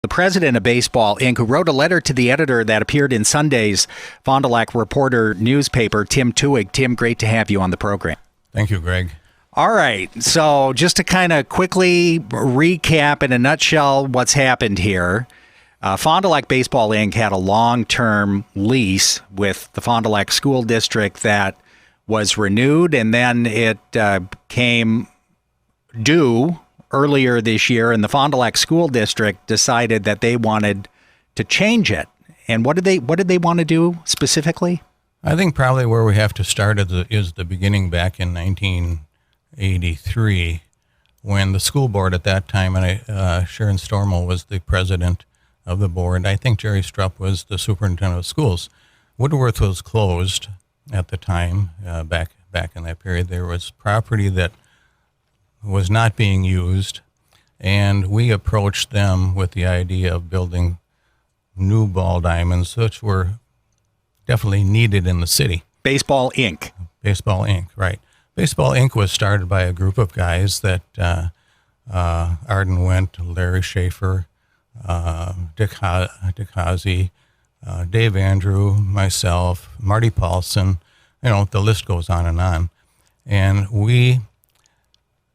the president of Baseball Inc., who wrote a letter to the editor that appeared in Sunday's Fond du Lac Reporter newspaper, Tim Twohig. Tim, great to have you on the program. Thank you, Greg. All right. So just to kind of quickly recap in a nutshell what's happened here, Fond du Lac Baseball Inc. had a long-term lease with the Fond du Lac School District that was renewed, and then it came due earlier this year, and the Fond du Lac School District decided that they wanted to change it. And what did they want to do specifically? I think probably where we have to start is the beginning back in 1983, when the school board at that time, and Sharon Stormel was the president of the board. I think Jerry Strupp was the superintendent of schools. Woodworth was closed at the time. Back in that period, there was property that was not being used, and we approached them with the idea of building new ball diamonds, which were definitely needed in the city. Baseball Inc. Baseball Inc., right. Baseball Inc. was started by a group of guys that Arden Wendt, Larry Schaefer, Dick Hazy, Dave Andrew, myself, Marty Paulson, the list goes on. And we,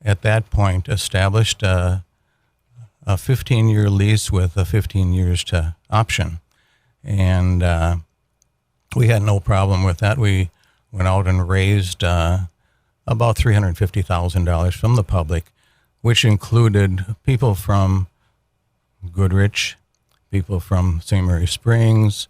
at that point, established a 15-year lease with a 15 years to option. And we had no problem with that. We went out and raised about $350,000 from the public, which included people from Goodrich, people from St. Mary Springs,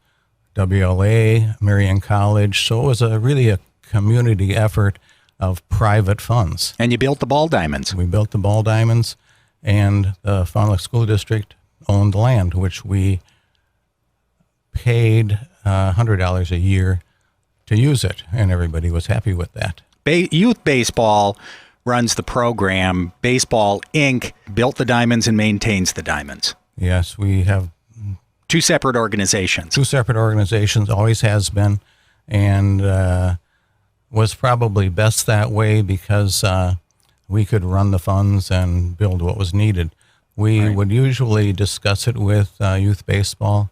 WLA, Marion College. So it was really a community effort of private funds. And you built the ball diamonds. We built the ball diamonds, and the Fond du Lac School District owned the land, which we paid $100 a year to use it, and everybody was happy with that. Youth Baseball runs the program. Baseball Inc. built the diamonds and maintains the diamonds. Yes, we have two separate organizations. Always has been, and was probably best that way because we could run the funds and build what was needed. We would usually discuss it with youth baseball.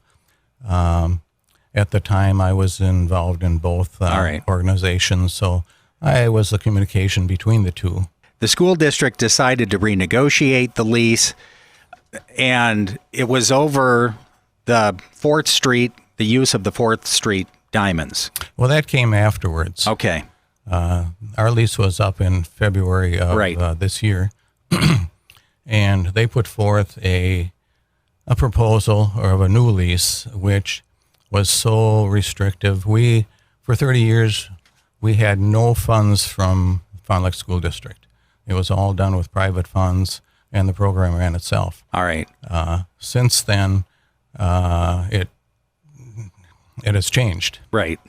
At the time, I was involved in both organizations, so I was the communication between the two. The school district decided to renegotiate the lease, and it was over the 4th Street, the use of the 4th Street diamonds. Well, that came afterwards. Okay. Our lease was up in February of this year, and they put forth a proposal of a new lease, which was so restrictive. For 30 years, we had no funds from Fond du Lac School District. It was all done with private funds, and the program ran itself. All right. Since then, it has changed. Right.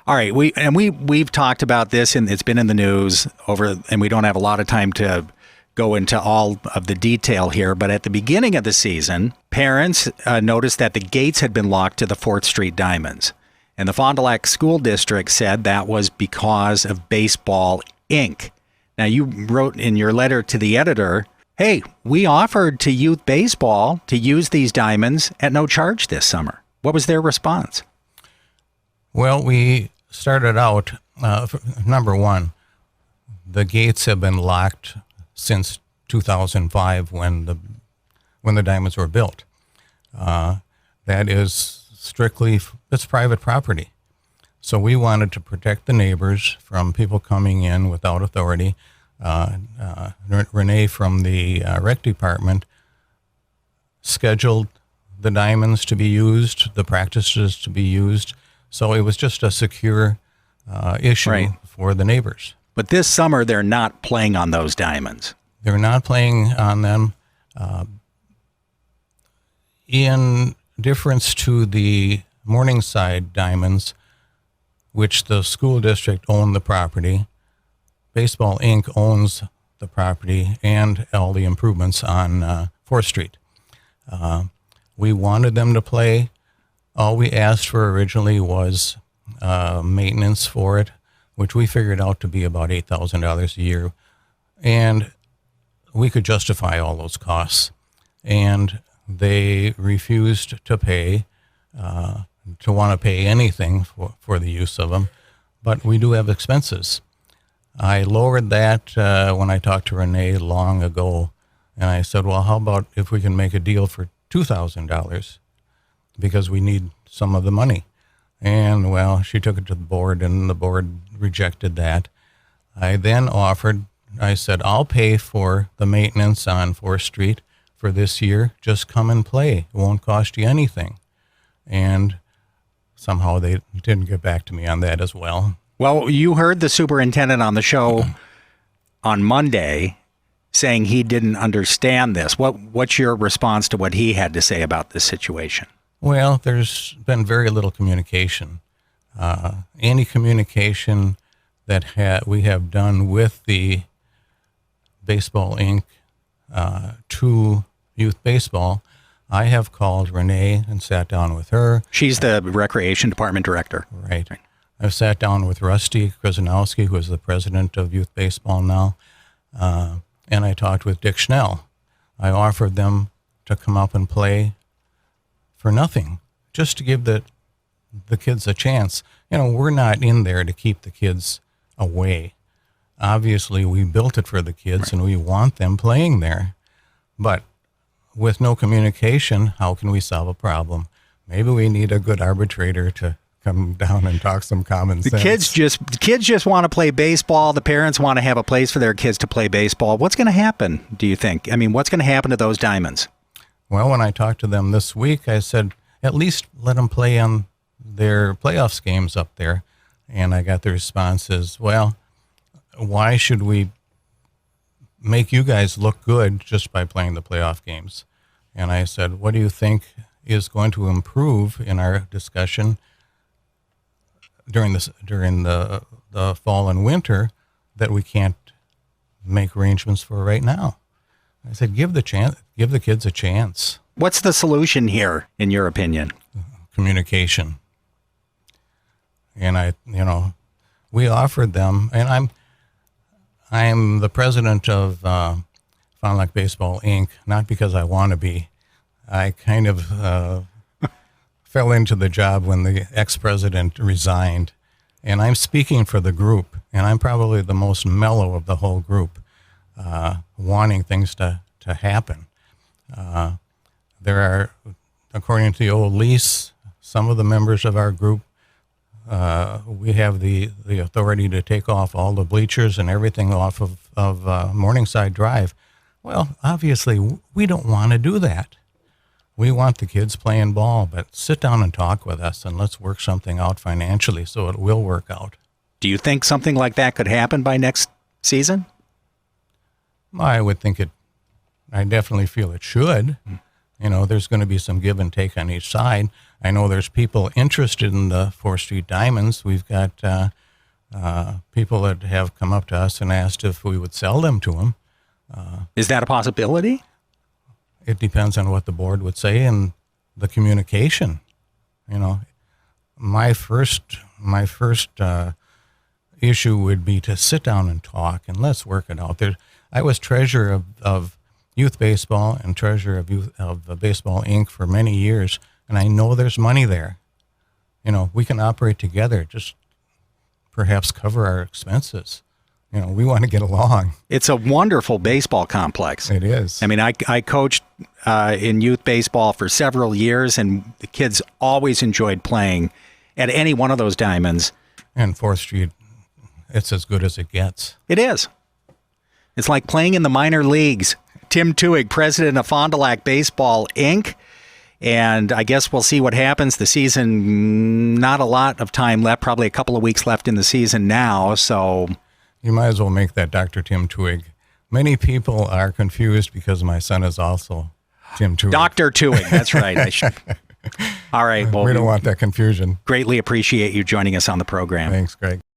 All right. We've talked about this, and it's been in the news and we don't have a lot of time to go into all of the detail here, but at the beginning of the season, parents noticed that the gates had been locked to the 4th Street Diamonds. And the Fond du Lac School District said that was because of Baseball Inc. Now, you wrote in your letter to the editor, hey, we offered to youth baseball to use these diamonds at no charge this summer. What was their response? Well, we started out, number one, the gates have been locked since 2005 when the diamonds were built. That is it's private property. So we wanted to protect the neighbors from people coming in without authority. Renee from the rec department scheduled the diamonds to be used, the practices to be used. So it was just a secure issue for the neighbors. But this summer, they're not playing on those diamonds. They're not playing on them. In difference to the Morningside diamonds, which the school district owned the property, Baseball Inc. owns the property and all the improvements on 4th Street. We wanted them to play. All we asked for originally was maintenance for it, which we figured out to be about $8,000 a year. And we could justify all those costs. And they refused to pay, to want to pay anything for the use of them. But we do have expenses. I lowered that when I talked to Renee long ago, and I said, well, how about if we can make a deal for $2,000 because we need some of the money. And, well, she took it to the board, and the board rejected that. I then offered, I said, I'll pay for the maintenance on 4th Street for this year. Just come and play. It won't cost you anything. And somehow they didn't get back to me on that as well. Well, you heard the superintendent on the show on Monday saying he didn't understand this. What's your response to what he had to say about this situation? Well, there's been very little communication. Any communication that we have done with the Baseball Inc. To youth baseball, I have called Renee and sat down with her. She's the Recreation Department Director. Right. I've sat down with Rusty Krasinowski, who is the president of youth baseball now, and I talked with Dick Schnell. I offered them to come up and play for nothing, just to give the kids a chance. You know, we're not in there to keep the kids away. Obviously, we built it for the kids, right, and we want them playing there. But with no communication, how can we solve a problem? Maybe we need a good arbitrator to come down and talk some common sense. The kids just want to play baseball. The parents want to have a place for their kids to play baseball. What's going to happen, do you think? I mean, what's going to happen to those diamonds? Well, when I talked to them this week, I said, at least let them play on their playoffs games up there. And I got the responses, well, why should we make you guys look good just by playing the playoff games? And I said, what do you think is going to improve in our discussion during the fall and winter that we can't make arrangements for right now? I said, give the kids a chance. What's the solution here, in your opinion? Communication. And we offered them, and I'm the president of Fond du Lac Baseball Inc., not because I want to be. I kind of fell into the job when the ex-president resigned, and I'm speaking for the group, and I'm probably the most mellow of the whole group, wanting things to happen. There are, according to the old lease, some of the members of our group, we have the authority to take off all the bleachers and everything off of Morningside Drive. Well, obviously, we don't want to do that. We want the kids playing ball, but sit down and talk with us, and let's work something out financially so it will work out. Do you think something like that could happen by next season? I would think I definitely feel it should. You know, there's going to be some give and take on each side. I know there's people interested in the 4th Street Diamonds. We've got people that have come up to us and asked if we would sell them to them. Is that a possibility? It depends on what the board would say and the communication. You know, my first issue would be to sit down and talk and let's work it out. I was treasurer of youth baseball and treasurer of Baseball Inc. for many years, and I know there's money there. You know, we can operate together, just perhaps cover our expenses. You know, we want to get along. It's a wonderful baseball complex. It is. I mean, I coached in youth baseball for several years, and the kids always enjoyed playing at any one of those diamonds. And 4th Street, it's as good as it gets. It is. It's like playing in the minor leagues. Tim Twohig, president of Fond du Lac Baseball Inc., and I guess we'll see what happens. The season, not a lot of time left, probably a couple of weeks left in the season now, so... You might as well make that Dr. Tim Twohig. Many people are confused because my son is also Tim Twohig. Dr. Twohig, that's right. All right. Well, we don't want that confusion. Greatly appreciate you joining us on the program. Thanks, Greg.